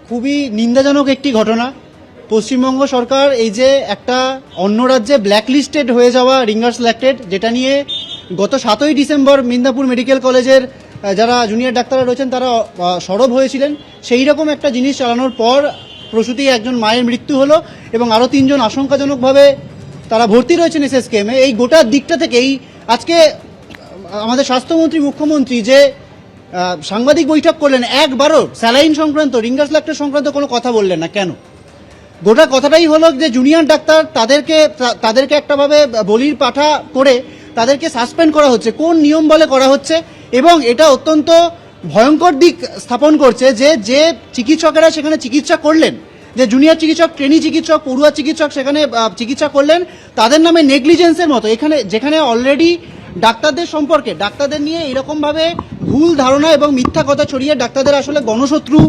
খুবই নিন্দাজনক একটি ঘটনা। পশ্চিমবঙ্গ সরকার এই যে একটা অন্য রাজ্যে ব্ল্যাকলিস্টেড হয়ে যাওয়া রিঙ্গার সিলেক্টেড, যেটা নিয়ে গত 7ই ডিসেম্বর মিদনাপুর মেডিকেল কলেজের যারা জুনিয়র ডাক্তাররা রয়েছেন তারা সরব হয়েছিলেন, সেই রকম একটা জিনিস চালানোর পর প্রসূতি একজন মায়ের মৃত্যু হলো এবং আরও 3 জন আশঙ্কাজনকভাবে তারা ভর্তি রয়েছেন এসএসকেএমে। এই গোটা দিকটা থেকেই আজকে আমাদের স্বাস্থ্যমন্ত্রী মুখ্যমন্ত্রী যে সাংবাদিক বৈঠক করলেন, একবারও স্যালাইন সংক্রান্ত রিঙ্গার সিলেক্টেড সংক্রান্ত কোনো কথা বললেন না। কেন? গোটা কথাটাই হলো যে জুনিয়র ডাক্তার তাদেরকে একটাভাবে বলির পাঠা করে তাদেরকে সাসপেন্ড করা হচ্ছে। কোন নিয়ম বলে করা হচ্ছে? এবং এটা অত্যন্ত ভয়ঙ্কর দিক স্থাপন করছে যে চিকিৎসকেরা সেখানে চিকিৎসা করলেন, যে জুনিয়র চিকিৎসক, ট্রেনি চিকিৎসক, পড়ুয়া চিকিৎসক সেখানে চিকিৎসা করলেন, তাদের নামে নেগলিজেন্সের মতো যেখানে অলরেডি ডাক্তারদের সম্পর্কে, ডাক্তারদের নিয়ে এরকমভাবে ভুল ধারণা এবং মিথ্যা কথা ছড়িয়ে ডাক্তারদের আসলে গণশত্রু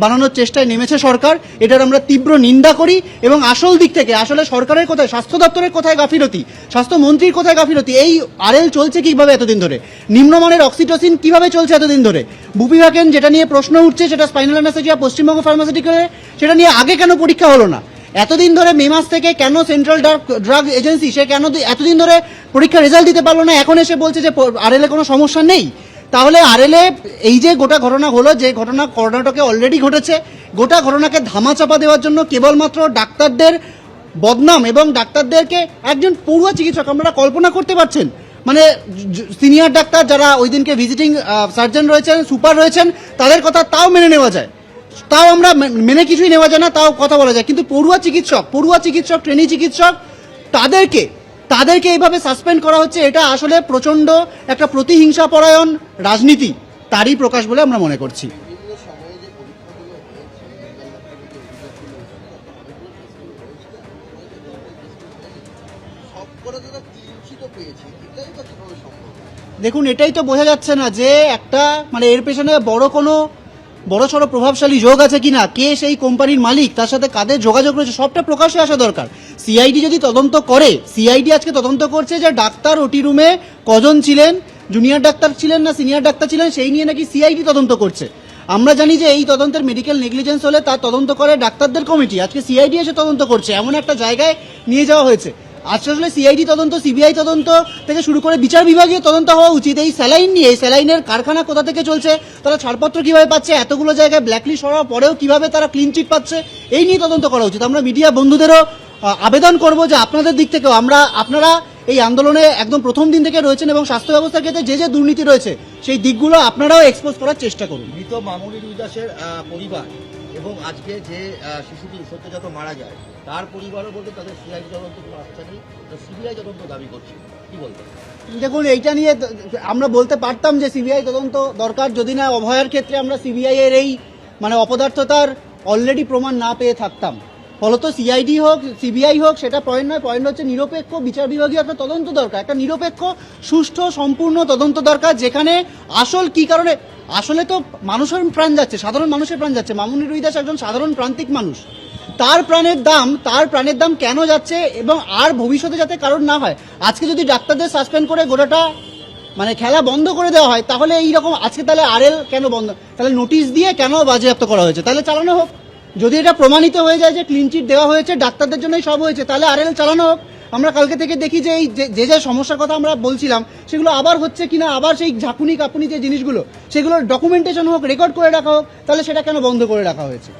বানানোর চেষ্টায় নেমেছে সরকার। এটার আমরা তীব্র নিন্দা করি এবং আসল দিক থেকে আসলে সরকারের কোথায়, স্বাস্থ্য দপ্তরের কোথায় গাফিলতি, স্বাস্থ্যমন্ত্রীর কোথায় গাফিলতি? এই আরএল চলছে কিভাবে এতদিন ধরে? নিম্নমানের অক্সিটোসিন কিভাবে চলছে এতদিন ধরে? বুপিভাকেন যেটা নিয়ে প্রশ্ন উঠছে, সেটা স্পাইনাল অ্যানেস্থেসিয়া পশ্চিমবঙ্গ ফার্মাসিউটিক্যালে, সেটা নিয়ে আগে কেন পরীক্ষা হলো না? এতদিন ধরে মে মাস থেকে কেন সেন্ট্রাল ড্রাগ এজেন্সি সে কেন এতদিন ধরে পরীক্ষার রেজাল্ট দিতে পারলো না? এখন এসে বলছে যে আরএলে কোনো সমস্যা নেই। তাহলে আরএলে এই যে গোটা ঘটনা হলো, যে ঘটনা কর্ণাটকে অলরেডি ঘটেছে, গোটা ঘটনাকে ধামাচাপা দেওয়ার জন্য কেবলমাত্র ডাক্তারদের বদনাম এবং ডাক্তারদেরকে, একজন পড়ুয়া চিকিৎসক, আপনারা কল্পনা করতে পারছেন মানে সিনিয়র ডাক্তার যারা ওই দিনকে ভিজিটিং সার্জন রয়েছেন, সুপার রয়েছেন, তাদের কথা তাও মেনে নেওয়া যায়, তাও আমরা মেনে কিছুই নেওয়া যায় না, তাও কথা বলা যায়। কিন্তু পড়ুয়া চিকিৎসক, ট্রেনি চিকিৎসক, তাদেরকে এইভাবে সাসপেন্ড করা হচ্ছে। এটা আসলে প্রচণ্ড একটা প্রতিহিংসাপরায়ণ রাজনীতি, তারই প্রকাশ বলে আমরা মনে করছি। দেখুন, এটাই তো বোঝা যাচ্ছে না যে একটা মানে এর পেছনে বড়সড় প্রভাবশালী যোগ আছে কিনা, কে সেই কোম্পানির মালিক, তার সাথে কাদের যোগাযোগ রয়েছে, সবটা প্রকাশ্যে আসা দরকার। সিআইডি যদি তদন্ত করে, সিআইডি আজকে তদন্ত করছে যে ডাক্তার ওটি রুমে কজন ছিলেন, জুনিয়র ডাক্তার ছিলেন না সিনিয়র ডাক্তার ছিলেন, সেই নিয়ে নাকি সিআইডি তদন্ত করছে। আমরা জানি যে এই তদন্তের মেডিকেল নেগলিজেন্স হলে তার তদন্ত করে ডাক্তারদের কমিটি, আজকে সিআইডি এসে তদন্ত করছে, এমন একটা জায়গায় নিয়ে যাওয়া হয়েছে। আসলে সিআইডি তদন্ত, সিবিআই তদন্ত থেকে শুরু করে বিচার বিভাগীয় তদন্ত হওয়া উচিত। এই স্যালাইন নিয়ে, এই স্যালাইনের কারখানা কোথা থেকে চলছে, তারা ছাড়পত্র কিভাবে পাচ্ছে, এতগুলো জায়গায় ব্ল্যাকলিস্ট হওয়ার পরেও কিভাবে তারা ক্লিন চিট পাচ্ছে, এই নিয়ে তদন্ত করা উচিত। আমরা মিডিয়া বন্ধুদেরও আবেদন করব যে আপনাদের দিক থেকেও আপনারা এই আন্দোলনে একদম প্রথম দিন থেকে রয়েছেন এবং স্বাস্থ্য ব্যবস্থার ক্ষেত্রে যে দুর্নীতি রয়েছে সেই দিকগুলো আপনারাও এক্সপোজ করার চেষ্টা করুন। মৃত মামুনুর উদাসের পরিবার এবং আজকে যে শিশুটি সদ্যজাত মারা যায় তার পরিবারও বলতে তাদের সিআইডি তদন্ত কোনো আস্থা নেই, সিবিআই তদন্ত দাবি করছে, কি বলবেন? দেখুন, এইটা নিয়ে আমরা বলতে পারতাম যে সিবিআই তদন্ত দরকার, যদি না অভয়ার ক্ষেত্রে আমরা সিবিআই এর এই মানে অপদার্থতার অলরেডি প্রমাণ না পেয়ে থাকতাম। ফলত সিআইডি হোক, সিবিআই হোক, সেটা পয়েন্ট নয়। পয়েন্ট হচ্ছে নিরপেক্ষ বিচার বিভাগীয় একটা তদন্ত দরকার, একটা নিরপেক্ষ, সুষ্ঠু, সম্পূর্ণ তদন্ত দরকার, যেখানে আসল কি কারণে, আসলে তো মানুষের প্রাণ যাচ্ছে, সাধারণ মানুষের প্রাণ যাচ্ছে। মামুনুর উদাস একজন সাধারণ প্রান্তিক মানুষ, তার প্রাণের দাম কেন যাচ্ছে এবং আর ভবিষ্যতে যাতে কারণ না হয়। আজকে যদি ডাক্তারদের সাসপেন্ড করে গোটাটা মানে খেলা বন্ধ করে দেওয়া হয়, তাহলে এইরকম আজকে তাহলে আরএল কেন বন্ধ, তাহলে নোটিশ দিয়ে কেন বাজেয়াপ্ত করা হয়েছে, তাহলে চালানো হোক। যদি এটা প্রমাণিত হয়ে যায় যে ক্লিন চিট দেওয়া হয়েছে, ডাক্তারদের জন্যই সব হয়েছে, তাহলে আরএল চালানো হোক। আমরা কালকে থেকে দেখি যে এই যে সমস্যার কথা আমরা বলছিলাম সেগুলো আবার হচ্ছে কিনা, আবার সেই ঝাঁকুনি কাপুনি যে জিনিসগুলো, সেগুলোর ডকুমেন্টেশন হোক, রেকর্ড করে রাখা হোক, তাহলে সেটা কেন বন্ধ করে রাখা হয়েছে?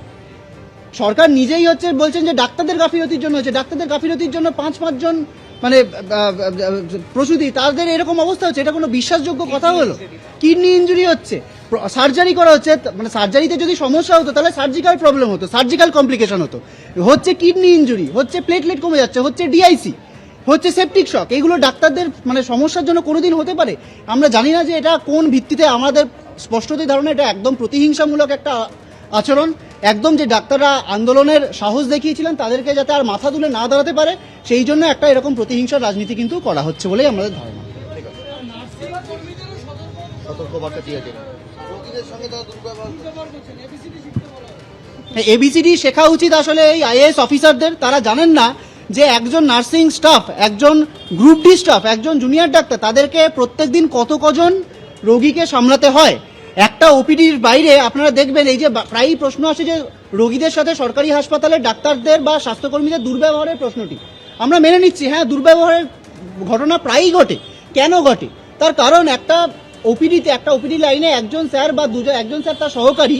সরকার নিজেই বলছেন যে ডাক্তারদের গাফিলতির জন্য হচ্ছে, ডাক্তারদের গাফিলতির জন্য 5 জন মানে প্রসূতি তাদের এরকম অবস্থা হচ্ছে, এটা কোনো বিশ্বাসযোগ্য কথা হলো? কিডনি ইনজুরি হচ্ছে, সার্জারি করা হচ্ছে, মানে সার্জারিতে যদি সমস্যা হতো তাহলে সার্জিক্যাল প্রবলেম হতো, সার্জিক্যাল কমপ্লিকেশন হতো, হচ্ছে কিডনি ইনজুরি, হচ্ছে প্লেটলেট কমে যাচ্ছে, হচ্ছে ডিআইসি, হচ্ছে সেপটিক শক। এগুলো ডাক্তারদের মানে সমস্যার জন্য কোনোদিন হতে পারে? আমরা জানি না যে এটা কোন ভিত্তিতে, আমাদের স্পষ্টতই ধারণা এটা একদম প্রতিহিংসামূলক একটা আচরণ, একদম যে ডাক্তাররা আন্দোলনের সাহস দেখিয়েছিলেন তাদেরকে যাতে আর মাথা তুলে না দাঁড়াতে পারে, সেই জন্য একটা এরকম প্রতিহিংসার রাজনীতি কিন্তু করা হচ্ছে বলেই আমাদের ধারণা। এবিসিডি শেখা উচিত আসলে এই আইএএস অফিসারদের। তারা জানেন না যে একজন নার্সিং স্টাফ, একজন গ্রুপ ডি স্টাফ, একজন জুনিয়র ডাক্তার, তাদেরকে প্রত্যেকদিন কজন রোগীকে সামলাতে হয়। একটা ওপিডির বাইরে আপনারা দেখবেন এই যে প্রায়ই প্রশ্ন আসে যে রোগীদের সাথে সরকারি হাসপাতালের ডাক্তারদের বা স্বাস্থ্যকর্মীদের দুর্ব্যবহারের প্রশ্নটি আমরা মেনে নিচ্ছি, হ্যাঁ দুর্ব্যবহারের ঘটনা প্রায়ই ঘটে। কেন ঘটে? তার কারণ একটা ওপিডি লাইনে একজন স্যার বা একজন স্যার তার সহকারী,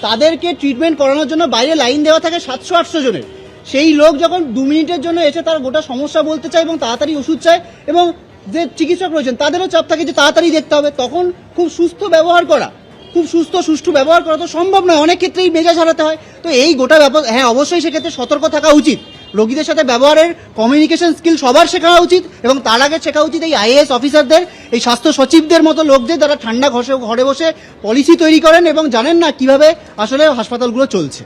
তাদেরকে ট্রিটমেন্ট করানোর জন্য বাইরে লাইন দেওয়া থাকে 700-800 জনের। সেই লোক যখন 2 মিনিটের জন্য এসে তার গোটা সমস্যা বলতে চায় এবং তাড়াতাড়ি ওষুধ চায়, এবং যে চিকিৎসক রয়েছেন তাদেরও চাপ থাকে যে তাড়াতাড়ি দেখতে হবে, তখন খুব সুস্থ সুষ্ঠু ব্যবহার করা তো সম্ভব নয়, অনেক ক্ষেত্রেই মেজাজ হারাতে হয়। তো এই গোটা ব্যাপার, হ্যাঁ অবশ্যই সেক্ষেত্রে সতর্ক থাকা উচিত। রোগীদের সাথে ব্যবহারের কমিউনিকেশন স্কিল সবার শেখা উচিত, এবং তার আগে শেখা উচিত এই আইএএস অফিসারদের, এই স্বাস্থ্য সচিবদের মতো লোকদের, যারা ঠান্ডা ঘরে বসে পলিসি তৈরি করেন এবং জানেন না কিভাবে আসলে হাসপাতালগুলো চলছে।